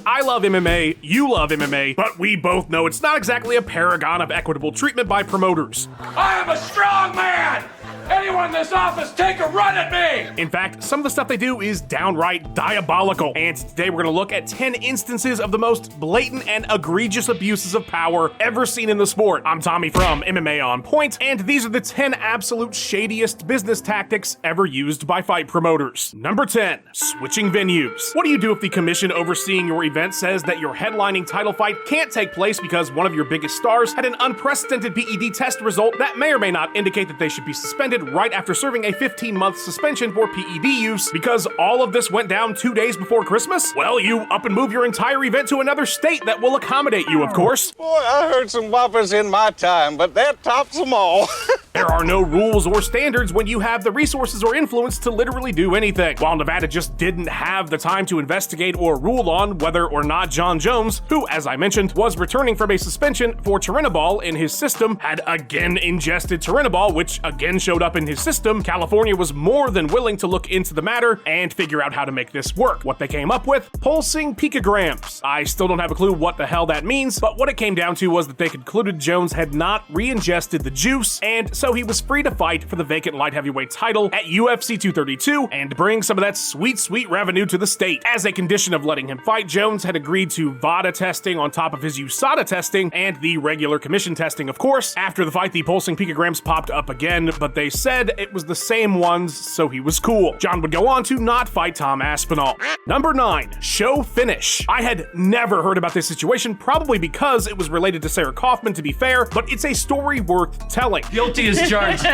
I love MMA, you love MMA, but we both know it's not exactly a paragon of equitable treatment by promoters. I am a strong man! Anyone in this office, take a run at me! In fact, some of the stuff they do is downright diabolical, and today we're going to look at 10 instances of the most blatant and egregious abuses of power ever seen in the sport. I'm Tommy from MMA On Point, and these are the 10 absolute shadiest business tactics ever used by fight promoters. Number 10, switching venues. What do you do if the commission overseeing your event says that your headlining title fight can't take place because one of your biggest stars had an unprecedented PED test result that may or may not indicate that they should be suspended right after serving a 15-month suspension for PED use because all of this went down 2 days before Christmas? Well, you up and move your entire event to another state that will accommodate you, of course. Boy, I heard some whoppers in my time, but that tops them all. There are no rules or standards when you have the resources or influence to literally do anything. While Nevada just didn't have the time to investigate or rule on whether or not John Jones, who, as I mentioned, was returning from a suspension for Turinabol in his system, had again ingested Turinabol, which again showed up in his system, California was more than willing to look into the matter and figure out how to make this work. What they came up with? Pulsing picograms. I still don't have a clue what the hell that means, but what it came down to was that they concluded Jones had not re-ingested the juice, and so he was free to fight for the vacant light heavyweight title at UFC 232 and bring some of that sweet, sweet revenue to the state. As a condition of letting him fight, Jones had agreed to VADA testing on top of his USADA testing and the regular commission testing, of course. After the fight, the pulsing picograms popped up again, but they said it was the same ones, so he was cool. John would go on to not fight Tom Aspinall. Number 9, show finish. I had never heard about this situation, probably because it was related to Sarah Kaufman, to be fair, but it's a story worth telling. Guilty as charged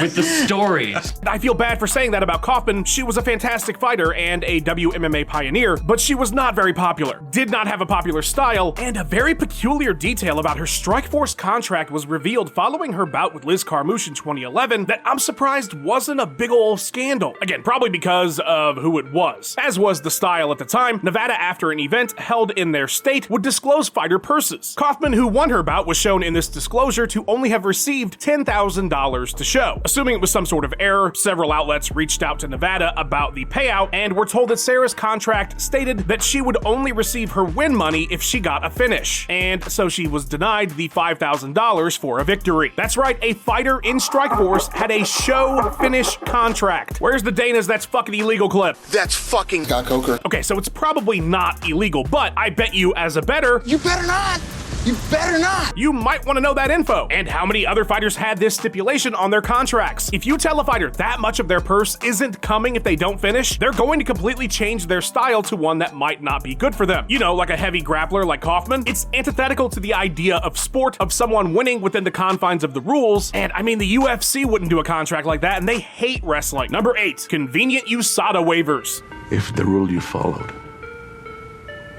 with the stories. I feel bad for saying that about Kaufman. She was a fantastic fighter and a WMMA pioneer, but she was not very popular, did not have a popular style, and a very peculiar detail about her Strikeforce contract was revealed following her bout with Liz Carmouche in 2011 that I'm surprised wasn't a big ol' scandal. Again, probably because of who it was. As was the style at the time, Nevada, after an event held in their state, would disclose fighter purses. Kaufman, who won her bout, was shown in this disclosure to only have received $10,000 to show. Assuming it was some sort of error, several outlets reached out to Nevada about the payout and were told that Sarah's contract stated that she would only receive her win money if she got a finish, and so she was denied the $5,000 for a victory. That's right, a fighter in Strikeforce had a show finish contract. Where's the Dana's "that's fucking illegal" clip? That's fucking got coker. Okay, so it's probably not illegal, but I bet you as a bettor, You better not. You better not. you might want to know that info. And how many other fighters had this stipulation on their contracts? If you tell a fighter that much of their purse isn't coming if they don't finish, they're going to completely change their style to one that might not be good for them. You know, like a heavy grappler like Kaufman. It's antithetical to the idea of sport, of someone winning within the confines of the rules, and I mean, the UFC wouldn't do a contract like that, and they hate wrestling. Number 8, convenient USADA waivers. If the rule you followed,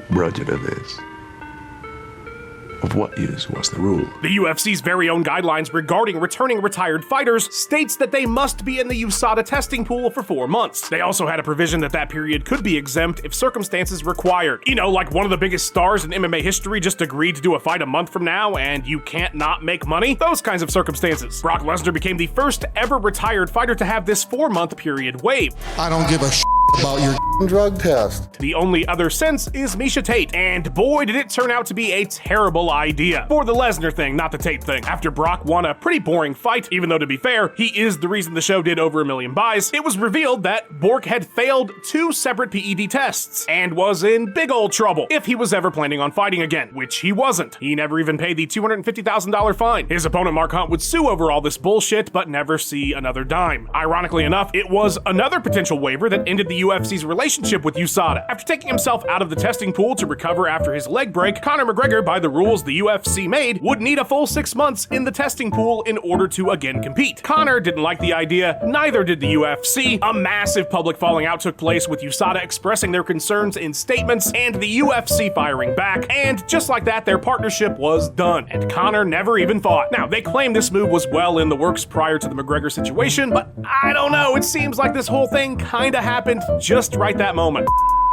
Roger this. Of what use was the rule? The UFC's very own guidelines regarding returning retired fighters states that they must be in the USADA testing pool for 4 months. They also had a provision that that period could be exempt if circumstances required. You know, like one of the biggest stars in MMA history just agreed to do a fight a month from now and you can't not make money? Those kinds of circumstances. Brock Lesnar became the first ever retired fighter to have this 4-month period waived. I don't give a about your drug test. The only other sense is Miesha Tate, and boy did it turn out to be a terrible idea. For the Lesnar thing, not the Tate thing. After Brock won a pretty boring fight, even though to be fair, he is the reason the show did over 1 million buys, it was revealed that Bork had failed 2 separate PED tests, and was in big old trouble if he was ever planning on fighting again, which he wasn't. He never even paid the $250,000 fine. His opponent Mark Hunt would sue over all this bullshit, but never see another dime. Ironically enough, it was another potential waiver that ended the UFC's relationship with USADA. After taking himself out of the testing pool to recover after his leg break, Conor McGregor, by the rules the UFC made, would need a full 6 months in the testing pool in order to again compete. Conor didn't like the idea, neither did the UFC. A massive public falling out took place with USADA expressing their concerns in statements and the UFC firing back, and just like that, their partnership was done, and Conor never even fought. Now, they claim this move was well in the works prior to the McGregor situation, but I don't know, it seems like this whole thing kinda happened just right that moment.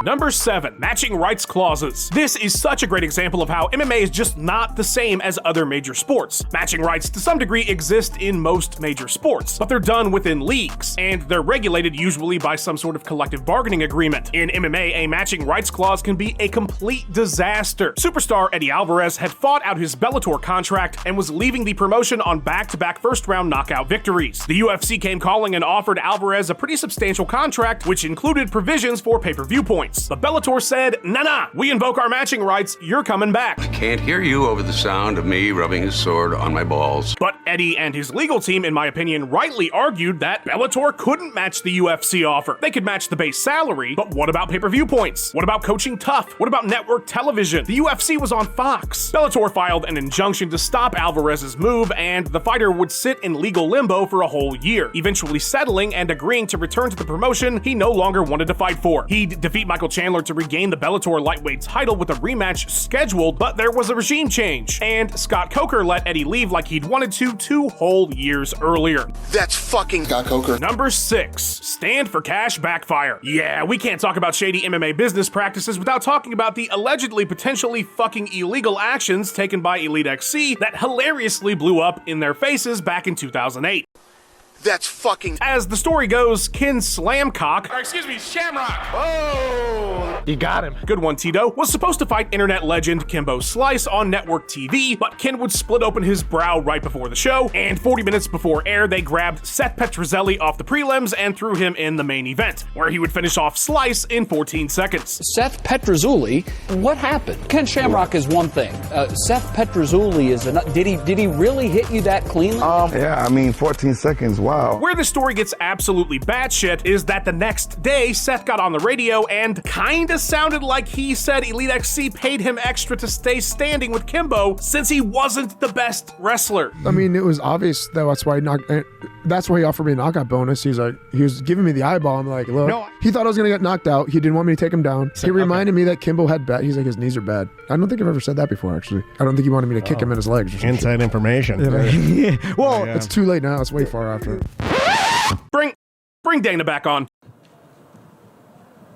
Number 7. Matching rights clauses. This is such a great example of how MMA is just not the same as other major sports. Matching rights to some degree exist in most major sports, but they're done within leagues, and they're regulated usually by some sort of collective bargaining agreement. In MMA, a matching rights clause can be a complete disaster. Superstar Eddie Alvarez had fought out his Bellator contract and was leaving the promotion on back-to-back first-round knockout victories. The UFC came calling and offered Alvarez a pretty substantial contract, which included provisions for pay-per-view points. But Bellator said, nah, we invoke our matching rights, you're coming back. Can't hear you over the sound of me rubbing his sword on my balls. But Eddie and his legal team, in my opinion, rightly argued that Bellator couldn't match the UFC offer. They could match the base salary, but what about pay-per-view points? What about coaching tough? What about network television? The UFC was on Fox. Bellator filed an injunction to stop Alvarez's move, and the fighter would sit in legal limbo for a whole year, eventually settling and agreeing to return to the promotion he no longer wanted to fight for. He'd defeat Michael Chandler to regain the Bellator lightweight title with a rematch scheduled, but there was a regime change, and Scott Coker let Eddie leave like he'd wanted to 2 whole years earlier. That's fucking Scott Coker. Number 6. Stand for cash, backfire. Yeah, we can't talk about shady MMA business practices without talking about the allegedly potentially fucking illegal actions taken by Elite XC that hilariously blew up in their faces back in 2008. That's fucking. As the story goes, Ken Slamcock, Or excuse me, Shamrock. Oh! You got him. good one Tito, was supposed to fight internet legend Kimbo Slice on network TV, but Ken would split open his brow right before the show, and 40 minutes before air, they grabbed Seth Petruzzelli off the prelims and threw him in the main event, where he would finish off Slice in 14 seconds. Seth Petruzzelli, what happened? Ken Shamrock is one thing. Seth Petruzzelli is another. Did he really hit you that cleanly? Yeah, I mean, 14 seconds, wow. Where the story gets absolutely batshit is that the next day, Seth got on the radio and kinda sounded like he said Elite XC paid him extra to stay standing with Kimbo since he wasn't the best wrestler. I mean, it was obvious that that's why he offered me a knockout bonus. He was giving me the eyeball. I'm like, look, No. he thought I was gonna get knocked out. He didn't want me to take him down. He reminded me that Kimbo had bad. He's like, his knees are bad. I don't think I've ever said that before, actually. I don't think he wanted me to kick him in his legs or something. Inside information. Well, it's too late now. It's way far after. Bring Dana back on.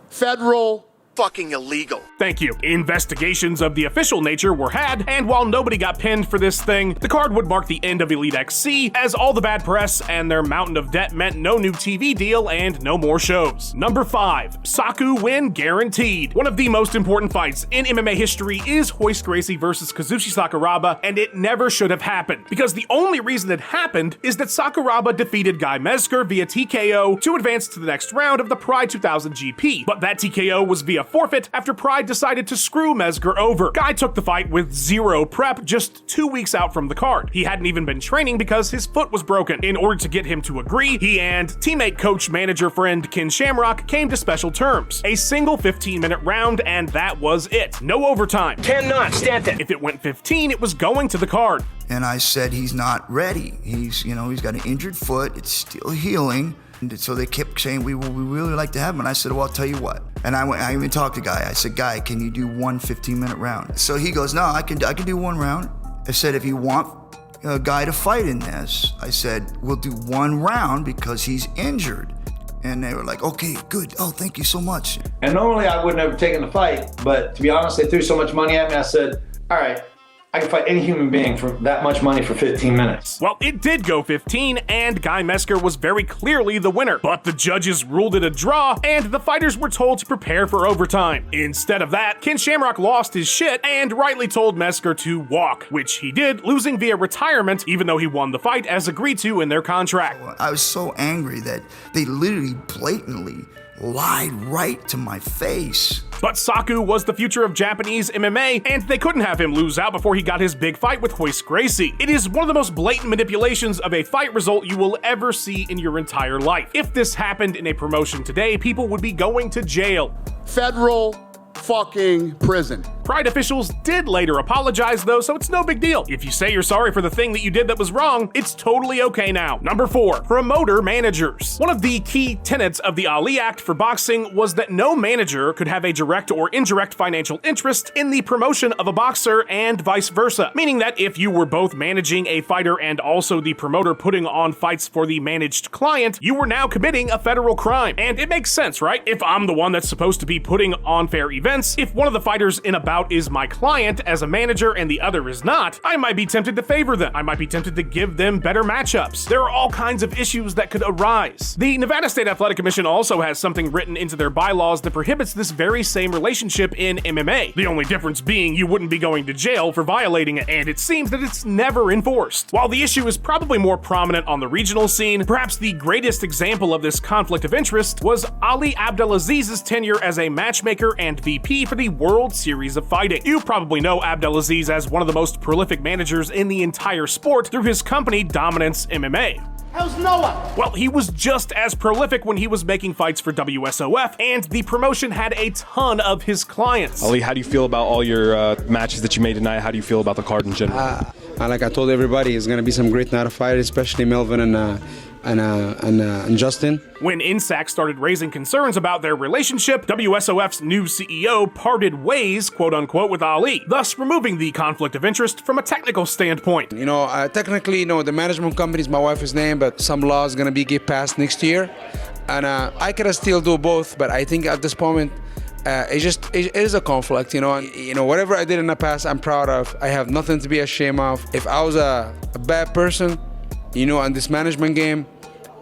Federal fucking illegal. Thank you. Investigations of the official nature were had, and while nobody got pinned for this thing, the card would mark the end of Elite XC, as all the bad press and their mountain of debt meant no new TV deal and no more shows. Number 5. Saku win guaranteed. One of the most important fights in MMA history is Royce Gracie versus Kazushi Sakuraba, and it never should have happened, because the only reason it happened is that Sakuraba defeated Guy Mezger via TKO to advance to the next round of the Pride 2000 GP, but that TKO was via forfeit after Pride decided to screw Mezger over. Guy took the fight with 0 prep just 2 weeks out from the card. He hadn't even been training because his foot was broken. In order to get him to agree, he and teammate, coach, manager, friend Ken Shamrock came to special terms. A single 15-minute round, and that was it. No overtime. Cannot stand it. If it went 15, it was going to the card. And I said, he's not ready. He's got an injured foot. It's still healing. And so they kept saying, we really like to have him. And I said, well, I'll tell you what. And I even talked to Guy. I said, Guy, can you do one 15-minute round? So he goes, no, I can do one round. I said, if you want a guy to fight in this, I said, we'll do one round because he's injured. And they were like, okay, good. Oh, thank you so much. And normally I wouldn't have taken the fight, but to be honest, they threw so much money at me, I said, all right, I can fight any human being for that much money for 15 minutes. Well, it did go 15, and Guy Mezger was very clearly the winner. But the judges ruled it a draw, and the fighters were told to prepare for overtime. Instead of that, Ken Shamrock lost his shit and rightly told Mezger to walk, which he did, losing via retirement, even though he won the fight as agreed to in their contract. I was so angry that they literally blatantly lied right to my face. But Saku was the future of Japanese MMA, and they couldn't have him lose out before he got his big fight with Royce Gracie. It is one of the most blatant manipulations of a fight result you will ever see in your entire life. If this happened in a promotion today, people would be going to jail. Federal fucking prison. Pride officials did later apologize though, so it's no big deal. If you say you're sorry for the thing that you did that was wrong, it's totally okay now. Number 4, promoter managers. One of the key tenets of the Ali Act for boxing was that no manager could have a direct or indirect financial interest in the promotion of a boxer and vice versa, meaning that if you were both managing a fighter and also the promoter putting on fights for the managed client, you were now committing a federal crime. And it makes sense, right? If I'm the one that's supposed to be putting on fair events, if one of the fighters in a bout is my client as a manager and the other is not, I might be tempted to favor them. I might be tempted to give them better matchups. There are all kinds of issues that could arise. The Nevada State Athletic Commission also has something written into their bylaws that prohibits this very same relationship in MMA. The only difference being you wouldn't be going to jail for violating it, and it seems that it's never enforced. While the issue is probably more prominent on the regional scene, perhaps the greatest example of this conflict of interest was Ali Abdelaziz's tenure as a matchmaker and VP for the World Series of Fighting. You probably know Abdelaziz as one of the most prolific managers in the entire sport through his company Dominance MMA. How's Noah? Well, he was just as prolific when he was making fights for WSOF, and the promotion had a ton of his clients. Ali, how do you feel about all your matches that you made tonight? How do you feel about the card in general? Like I told everybody, it's going to be some great night of fight, especially Melvin and Justin. When INSAC started raising concerns about their relationship, WSOF's new CEO parted ways, quote unquote, with Ali, thus removing the conflict of interest from a technical standpoint. You know, technically, you know, the management company is my wife's name, but some law is going to get passed next year. And I could still do both, but I think at this moment, it is a conflict, you know. And, whatever I did in the past, I'm proud of. I have nothing to be ashamed of. If I was a bad person, in this management game,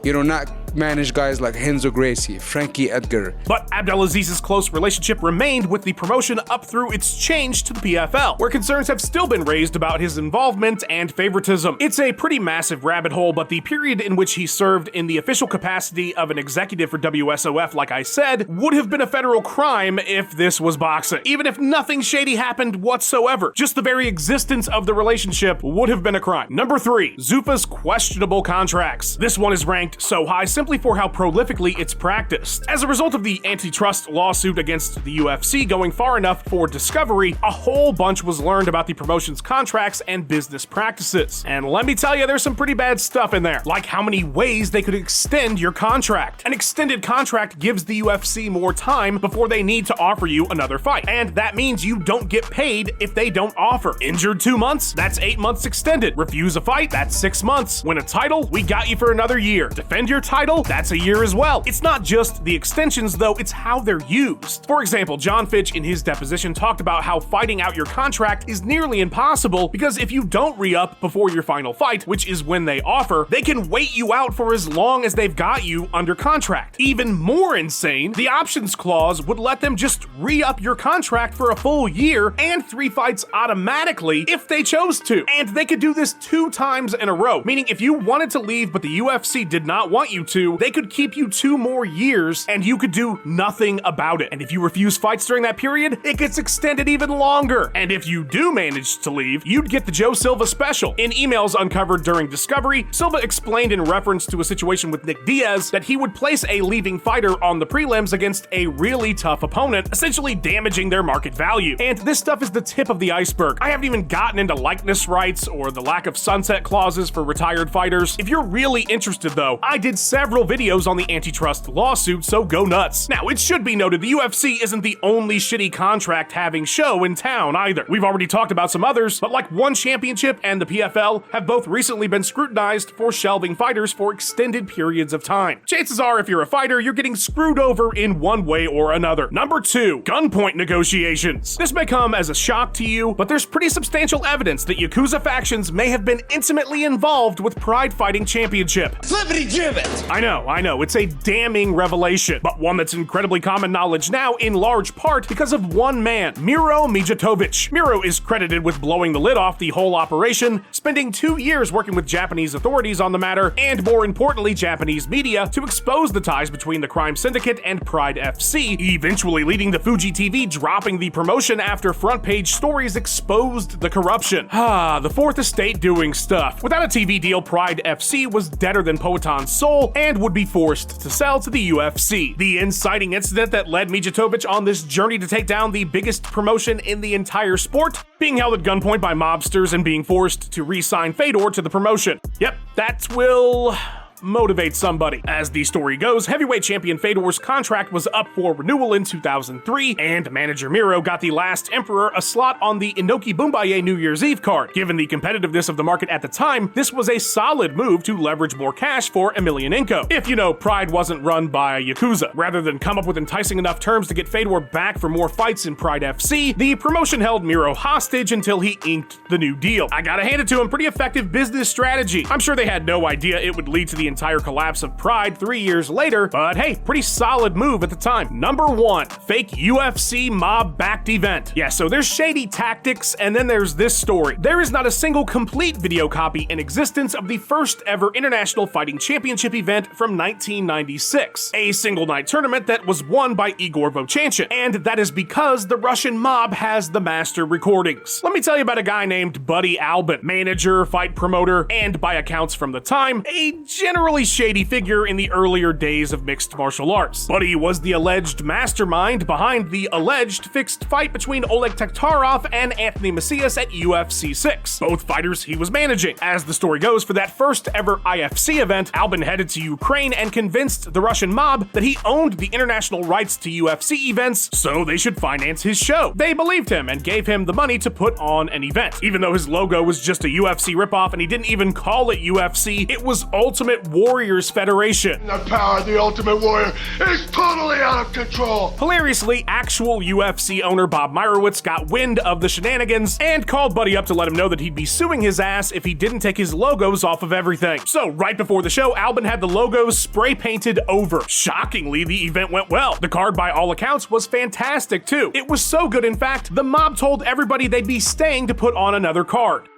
not manage guys like Renzo Gracie, Frankie Edgar. But Abdelaziz's close relationship remained with the promotion up through its change to the PFL, where concerns have still been raised about his involvement and favoritism. It's a pretty massive rabbit hole, but the period in which he served in the official capacity of an executive for WSOF, like I said, would have been a federal crime if this was boxing. Even if nothing shady happened whatsoever, just the very existence of the relationship would have been a crime. Number 3, Zuffa's questionable contracts. This one is ranked so high simply for how prolifically it's practiced. As a result of the antitrust lawsuit against the UFC going far enough for discovery, a whole bunch was learned about the promotion's contracts and business practices. And let me tell you, there's some pretty bad stuff in there, like how many ways they could extend your contract. An extended contract gives the UFC more time before they need to offer you another fight, and that means you don't get paid if they don't offer. Injured 2 months? That's 8 months extended. Refuse a fight? That's 6 months. Win a title? We got you for another year. Defend your title? That's a year as well. It's not just the extensions though, it's how they're used. For example, John Fitch in his deposition talked about how fighting out your contract is nearly impossible because if you don't re-up before your final fight, which is when they offer, they can wait you out for as long as they've got you under contract. Even more insane, the options clause would let them just re-up your contract for a full year and 3 fights automatically if they chose to. And they could do this 2 times in a row, meaning if you wanted to leave but the UFC did not want you to, they could keep you 2 more years and you could do nothing about it. And if you refuse fights during that period, it gets extended even longer. And if you do manage to leave, you'd get the Joe Silva special. In emails uncovered during discovery, Silva explained in reference to a situation with Nick Diaz that he would place a leaving fighter on the prelims against a really tough opponent, essentially damaging their market value. And this stuff is the tip of the iceberg. I haven't even gotten into likeness rights or the lack of sunset clauses for retired fighters. If you're really interested though, I did several videos on the antitrust lawsuit, so go nuts. Now, it should be noted the UFC isn't the only shitty contract having show in town either. We've already talked about some others, but like One Championship and the PFL have both recently been scrutinized for shelving fighters for extended periods of time. Chances are if you're a fighter, you're getting screwed over in one way or another. Number 2, gunpoint negotiations. This may come as a shock to you, but there's pretty substantial evidence that Yakuza factions may have been intimately involved with Pride Fighting Championship. Flippity gibbet! I know, it's a damning revelation, but one that's incredibly common knowledge now in large part because of one man, Miro Mijatovic. Miro is credited with blowing the lid off the whole operation, spending 2 years working with Japanese authorities on the matter, and more importantly, Japanese media to expose the ties between the crime syndicate and Pride FC, eventually leading to Fuji TV dropping the promotion after front page stories exposed the corruption. The Fourth Estate doing stuff. Without a TV deal, Pride FC was deader than Poetan's soul, and and would be forced to sell to the UFC. The inciting incident that led Mijatovic on this journey to take down the biggest promotion in the entire sport, being held at gunpoint by mobsters and being forced to re-sign Fedor to the promotion. Yep, that will motivate somebody. As the story goes, heavyweight champion Fedor's contract was up for renewal in 2003, and manager Miro got the Last Emperor a slot on the Inoki Bumbaye New Year's Eve card. Given the competitiveness of the market at the time, this was a solid move to leverage more cash for Emelianenko. If you know, Pride wasn't run by Yakuza. Rather than come up with enticing enough terms to get Fedor back for more fights in Pride FC, the promotion held Miro hostage until he inked the new deal. I gotta hand it to him, pretty effective business strategy. I'm sure they had no idea it would lead to the entire collapse of Pride 3 years later, but hey, pretty solid move at the time. Number 1, fake UFC mob-backed event. Yeah, so there's shady tactics, and then there's this story. There is not a single complete video copy in existence of the first ever International Fighting Championship event from 1996, a single-night tournament that was won by Igor Vovchanchin, and that is because the Russian mob has the master recordings. Let me tell you about a guy named Buddy Albin, manager, fight promoter, and by accounts from the time, a generally shady figure in the earlier days of mixed martial arts. Buddy was the alleged mastermind behind the alleged fixed fight between Oleg Taktarov and Anthony Macias at UFC 6, both fighters he was managing. As the story goes, for that first ever IFC event, Albin headed to Ukraine and convinced the Russian mob that he owned the international rights to UFC events, so they should finance his show. They believed him and gave him the money to put on an event. Even though his logo was just a UFC ripoff and he didn't even call it UFC, it was Ultimate Warriors Federation. The power of the Ultimate Warrior is totally out of control. Hilariously, actual UFC owner Bob Meyerowitz got wind of the shenanigans and called Buddy up to let him know that he'd be suing his ass if he didn't take his logos off of everything. So right before the show, Albin had the logos spray painted over. Shockingly, the event went well. The card, by all accounts, was fantastic too. It was so good, in fact, the mob told everybody they'd be staying to put on another card.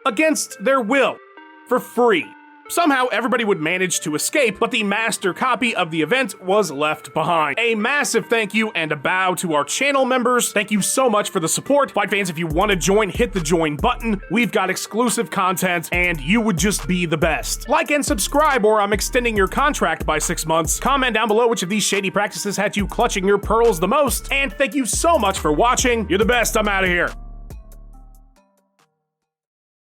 Against their will. For free. Somehow, everybody would manage to escape, but the master copy of the event was left behind. A massive thank you and a bow to our channel members. Thank you so much for the support. Fight fans, if you want to join, hit the join button. We've got exclusive content, and you would just be the best. Like and subscribe, or I'm extending your contract by 6 months. Comment down below which of these shady practices had you clutching your pearls the most, and thank you so much for watching. You're the best. I'm out of here.